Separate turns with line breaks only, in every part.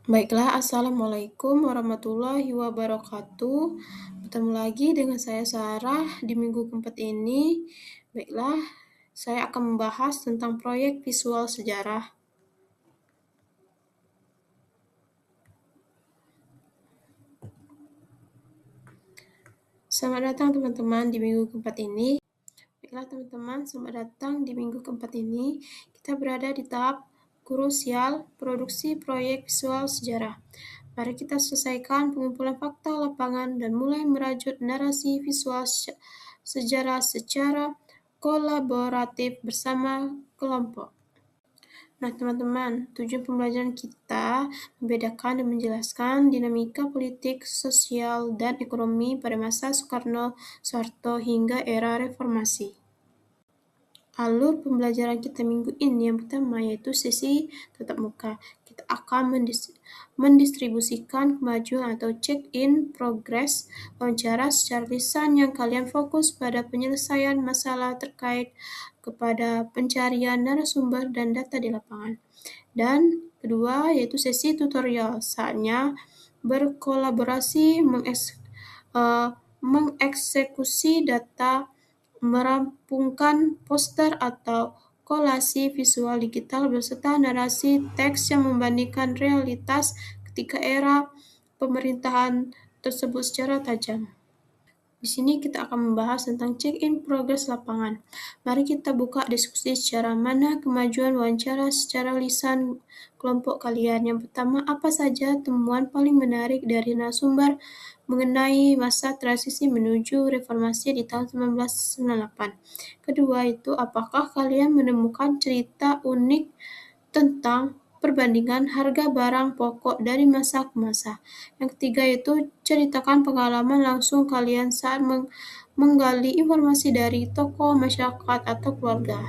Baiklah, Assalamualaikum warahmatullahi wabarakatuh. Bertemu lagi dengan saya Sarah di minggu keempat ini. Baiklah, saya akan membahas tentang proyek visual sejarah. Selamat datang teman-teman di minggu keempat ini. Baiklah teman-teman, selamat datang di minggu keempat ini. Kita berada di tahap krusial produksi proyek visual sejarah. Mari kita selesaikan pengumpulan fakta lapangan dan mulai merajut narasi visual sejarah secara kolaboratif bersama kelompok. Nah, teman-teman, tujuan pembelajaran kita membedakan dan menjelaskan dinamika politik, sosial, dan ekonomi pada masa Soekarno-Soeharto hingga era reformasi. Alur pembelajaran kita minggu ini yang pertama yaitu sesi tatap muka. Kita akan mendistribusikan kemajuan atau check-in progress wawancara secara lisan yang kalian fokus pada penyelesaian masalah terkait kepada pencarian narasumber dan data di lapangan. Dan kedua yaitu sesi tutorial. Saatnya berkolaborasi mengeksekusi data, merampungkan poster atau kolasi visual digital beserta narasi teks yang membandingkan realitas ketika era pemerintahan tersebut secara tajam. Di sini kita akan membahas tentang check-in progress lapangan. Mari kita buka diskusi secara mana kemajuan wawancara secara lisan kelompok kalian. Yang pertama, apa saja temuan paling menarik dari narasumber mengenai masa transisi menuju reformasi di tahun 1998. Kedua itu, apakah kalian menemukan cerita unik tentang perbandingan harga barang pokok dari masa ke masa. Yang ketiga itu ceritakan pengalaman langsung kalian saat menggali informasi dari tokoh, masyarakat, atau keluarga.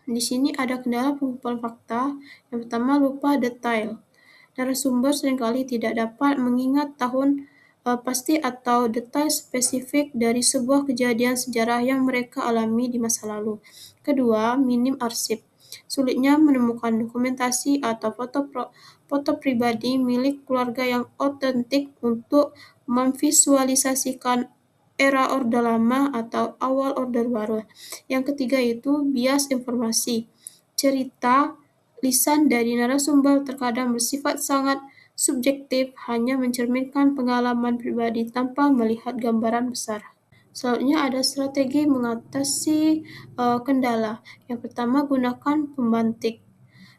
Di sini ada kendala pengumpulan fakta. Yang pertama, lupa detail. Narasumber seringkali tidak dapat mengingat tahun pasti atau detail spesifik dari sebuah kejadian sejarah yang mereka alami di masa lalu. Kedua, minim arsip. Sulitnya menemukan dokumentasi atau foto pribadi milik keluarga yang otentik untuk memvisualisasikan era Orde Lama atau awal Orde Baru. Yang ketiga itu bias informasi. Cerita lisan dari narasumber terkadang bersifat sangat subjektif, hanya mencerminkan pengalaman pribadi tanpa melihat gambaran besar. Selanjutnya ada strategi mengatasi kendala. Yang pertama, gunakan pembantik.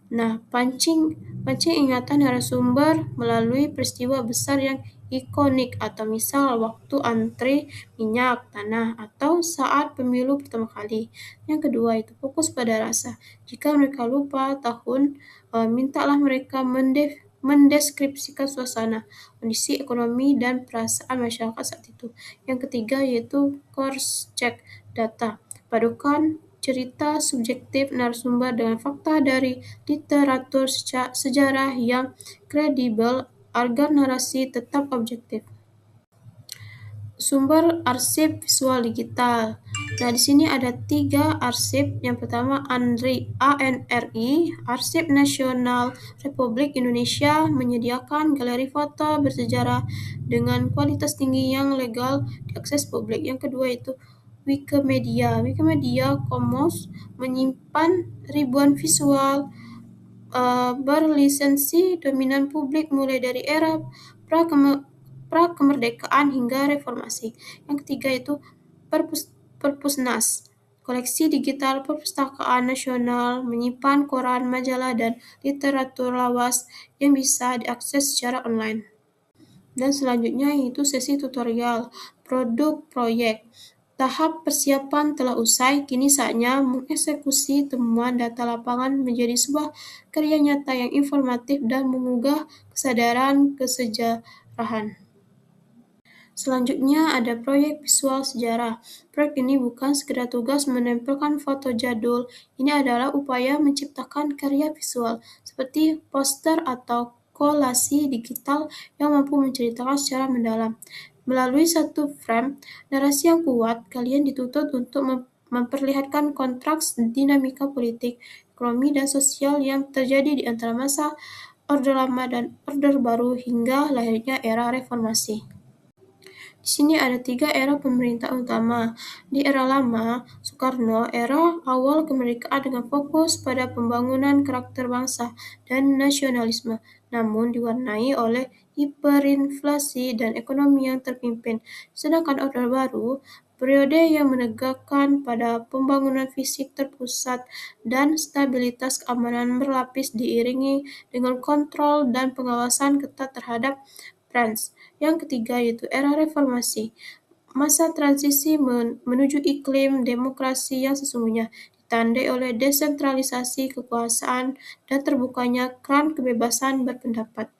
Nah, pancing ingatan narasumber melalui peristiwa besar yang ikonik atau misal waktu antri minyak tanah atau saat pemilu pertama kali. Yang kedua itu fokus pada rasa. Jika mereka lupa tahun, mintalah mereka mendeskripsikan suasana, kondisi ekonomi dan perasaan masyarakat saat itu. Yang ketiga yaitu cross-check data. Padukan cerita subjektif narasumber dengan fakta dari literatur sejarah yang kredibel agar narasi tetap objektif. Sumber arsip visual digital. Nah, di sini ada 3 arsip. Yang pertama ANRI, Arsip Nasional Republik Indonesia, menyediakan galeri foto bersejarah dengan kualitas tinggi yang legal diakses publik. Yang kedua itu Wikimedia Commons menyimpan ribuan visual berlisensi dominan publik mulai dari era pra-kemerdekaan hingga reformasi. Yang ketiga itu Perpusnas. Koleksi digital Perpustakaan Nasional menyimpan koran, majalah, dan literatur lawas yang bisa diakses secara online. Dan selanjutnya yaitu sesi tutorial produk proyek. Tahap persiapan telah usai, kini saatnya mengeksekusi temuan data lapangan menjadi sebuah karya nyata yang informatif dan mengugah kesadaran kesejarahan. Selanjutnya ada proyek visual sejarah. Proyek ini bukan sekedar tugas menempelkan foto jadul, ini adalah upaya menciptakan karya visual seperti poster atau kolasi digital yang mampu menceritakan secara mendalam. Melalui satu frame narasi yang kuat, kalian dituntut untuk memperlihatkan kontras dinamika politik, ekonomi dan sosial yang terjadi di antara masa Orde Lama dan Orde Baru hingga lahirnya era reformasi. Di sini ada 3 era pemerintahan utama. Di era lama, Soekarno, era awal kemerdekaan dengan fokus pada pembangunan karakter bangsa dan nasionalisme, namun diwarnai oleh hiperinflasi dan ekonomi yang terpimpin. Sedangkan Orde Baru, periode yang menegakkan pada pembangunan fisik terpusat dan stabilitas keamanan berlapis diiringi dengan kontrol dan pengawasan ketat terhadap Frans. Yang ketiga yaitu era reformasi, masa transisi menuju iklim demokrasi yang sesungguhnya, ditandai oleh desentralisasi kekuasaan dan terbukanya keran kebebasan berpendapat.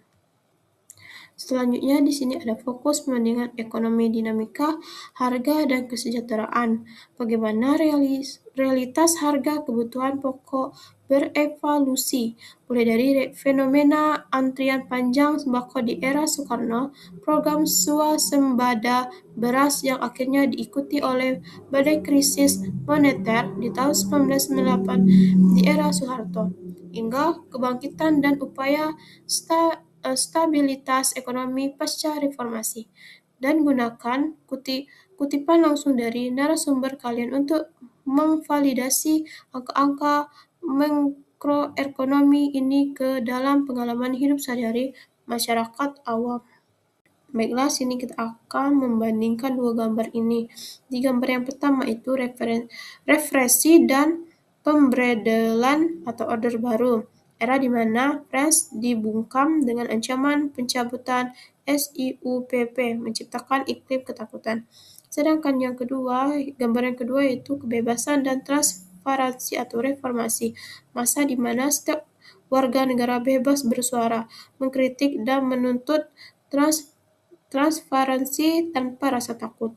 Selanjutnya di sini ada fokus perbandingan ekonomi dinamika, harga, dan kesejahteraan. Bagaimana realitas harga kebutuhan pokok berevolusi, mulai dari fenomena antrian panjang sembako di era Soekarno, program swasembada beras yang akhirnya diikuti oleh badai krisis moneter di tahun 1998 di era Soeharto, hingga kebangkitan dan upaya stabilitas ekonomi pasca reformasi. Dan gunakan kutipan langsung dari narasumber kalian untuk memvalidasi angka-angka makroekonomi ini ke dalam pengalaman hidup sehari-hari masyarakat awam. Baiklah, sini kita akan membandingkan dua gambar ini. Di gambar yang pertama itu represi dan pemberedelan atau Orde Baru, era di mana Frans dibungkam dengan ancaman pencabutan SIUPP, menciptakan iklim ketakutan. Sedangkan gambar yang kedua yaitu kebebasan dan transparansi atau reformasi, masa di mana setiap warga negara bebas bersuara, mengkritik dan menuntut transparansi tanpa rasa takut.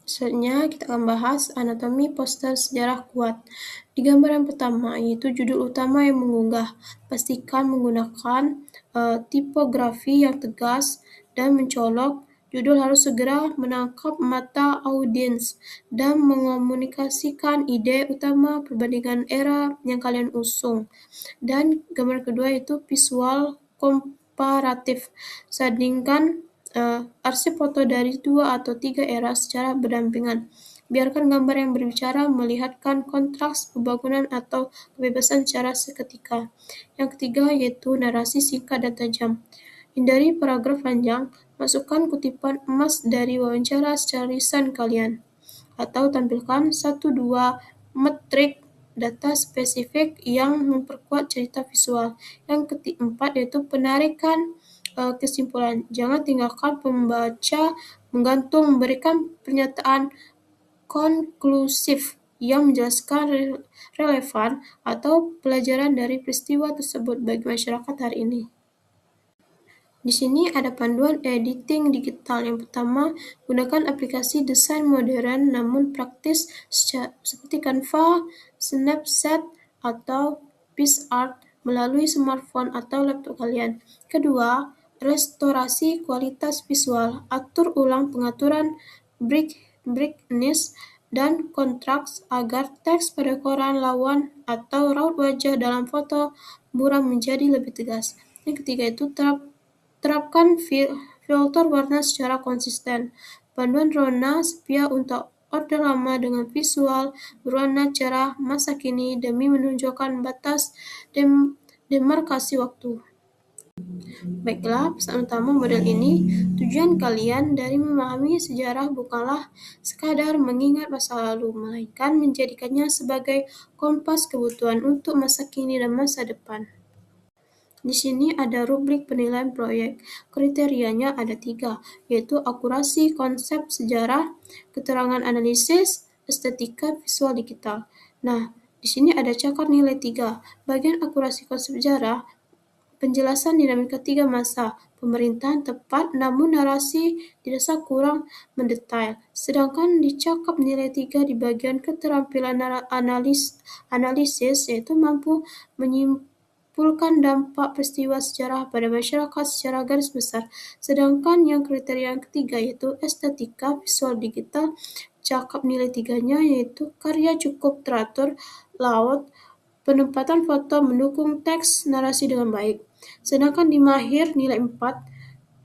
Selanjutnya kita akan bahas anatomi poster sejarah kuat. Di gambar yang pertama yaitu judul utama yang mengunggah. Pastikan menggunakan tipografi yang tegas dan mencolok. Judul harus segera menangkap mata audiens dan mengomunikasikan ide utama perbandingan era yang kalian usung. Dan gambar kedua yaitu visual komparatif. Sandingkan arsip foto dari 2 atau 3 era secara berdampingan. Biarkan gambar yang berbicara melihatkan kontras pembangunan atau kebebasan secara seketika. Yang ketiga yaitu narasi singkat dan tajam. Hindari paragraf panjang, masukkan kutipan emas dari wawancara secara lisan kalian. Atau tampilkan 1-2 metrik data spesifik yang memperkuat cerita visual. Yang keempat yaitu penarikan kesimpulan. Jangan tinggalkan pembaca menggantung, memberikan pernyataan konklusif yang menjelaskan relevan atau pelajaran dari peristiwa tersebut bagi masyarakat hari ini. Di sini ada panduan editing digital. Yang pertama, gunakan aplikasi desain modern namun praktis seperti Canva, Snapseed, atau PixArt melalui smartphone atau laptop kalian. Kedua, restorasi kualitas visual. Atur ulang pengaturan brightness dan kontras agar teks pada koran lawan atau raut wajah dalam foto buram menjadi lebih tegas. Yang ketiga itu terapkan filter warna secara konsisten. Panduan warna sepia untuk Orde Lama dengan visual berwarna cerah masa kini demi menunjukkan batas demarkasi waktu. Baiklah, pesan utama model ini, tujuan kalian dari memahami sejarah bukanlah sekadar mengingat masa lalu, melainkan menjadikannya sebagai kompas kebutuhan untuk masa kini dan masa depan. Di sini ada rubrik penilaian proyek. Kriterianya ada 3, yaitu akurasi konsep sejarah, keterangan analisis, estetika visual digital. Nah, di sini ada cakar nilai 3. Bagian akurasi konsep sejarah, penjelasan dinamika 3 masa, pemerintahan tepat namun narasi dirasa kurang mendetail. Sedangkan dicakap nilai 3 di bagian keterampilan analisis, yaitu mampu menyimpulkan dampak peristiwa sejarah pada masyarakat secara garis besar. Sedangkan yang kriteria yang ketiga yaitu estetika visual digital, cakap nilai 3-nya yaitu karya cukup teratur, layout, penempatan foto mendukung teks narasi dengan baik. Sedangkan di Mahir nilai 4,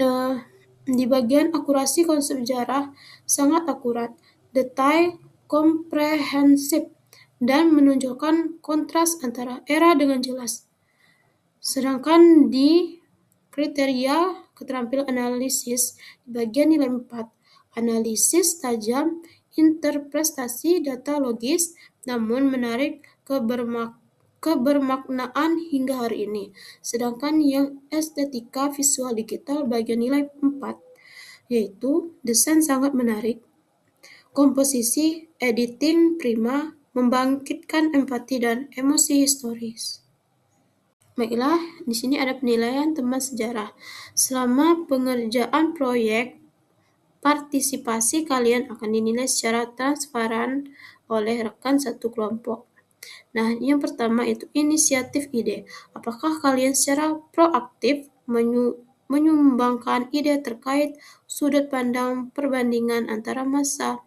di bagian akurasi konsep sejarah sangat akurat, detail, komprehensif, dan menunjukkan kontras antara era dengan jelas. Sedangkan di kriteria keterampilan analisis di bagian nilai 4, analisis tajam, interpretasi data logis, namun menarik kebermaknaan hingga hari ini. Sedangkan yang estetika visual digital bagian nilai 4, yaitu desain sangat menarik, komposisi, editing prima, membangkitkan empati dan emosi historis. Baiklah, di sini ada penilaian teman sejarah. Selama pengerjaan proyek, partisipasi kalian akan dinilai secara transparan oleh rekan satu kelompok. Nah, yang pertama itu inisiatif ide. Apakah kalian secara proaktif menyumbangkan ide terkait sudut pandang perbandingan antara masa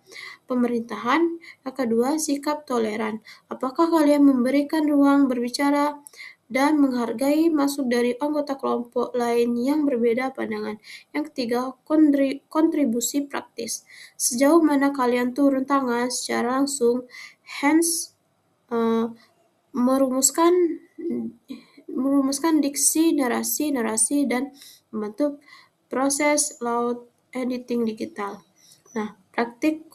pemerintahan? Yang kedua, sikap toleran. Apakah kalian memberikan ruang berbicara dan menghargai masuk dari anggota kelompok lain yang berbeda pandangan? Yang ketiga, kontribusi praktis. Sejauh mana kalian turun tangan secara langsung, hands merumuskan diksi, narasi, dan membantu proses layout editing digital. Nah, praktik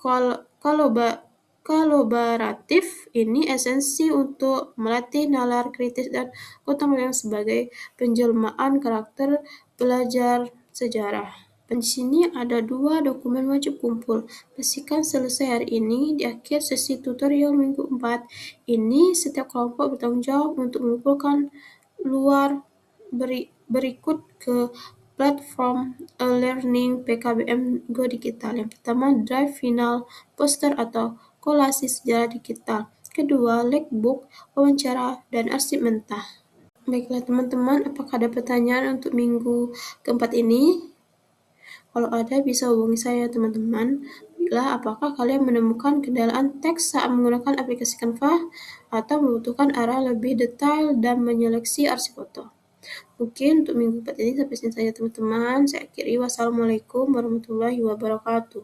kolaboratif ini esensi untuk melatih nalar kritis dan gotong royong sebagai penjelmaan karakter belajar sejarah. Di sini ada 2 dokumen wajib kumpul. Pastikan selesai hari ini. Di akhir sesi tutorial minggu 4 ini, setiap kelompok bertanggung jawab untuk mengumpulkan luar berikut ke platform e-learning PKBM Go Digital. Yang pertama, drive final, poster atau kolase sejarah digital. Kedua, logbook, wawancara, dan arsip mentah. Baiklah teman-teman, apakah ada pertanyaan untuk minggu keempat ini? Kalau ada, bisa hubungi saya teman-teman. Bila apakah kalian menemukan kendala teks saat menggunakan aplikasi Canva atau membutuhkan arah lebih detail dan menyeleksi arsip foto. Mungkin untuk minggu 4 ini sampai sini saja teman-teman. Saya akhiri. Wassalamualaikum warahmatullahi wabarakatuh.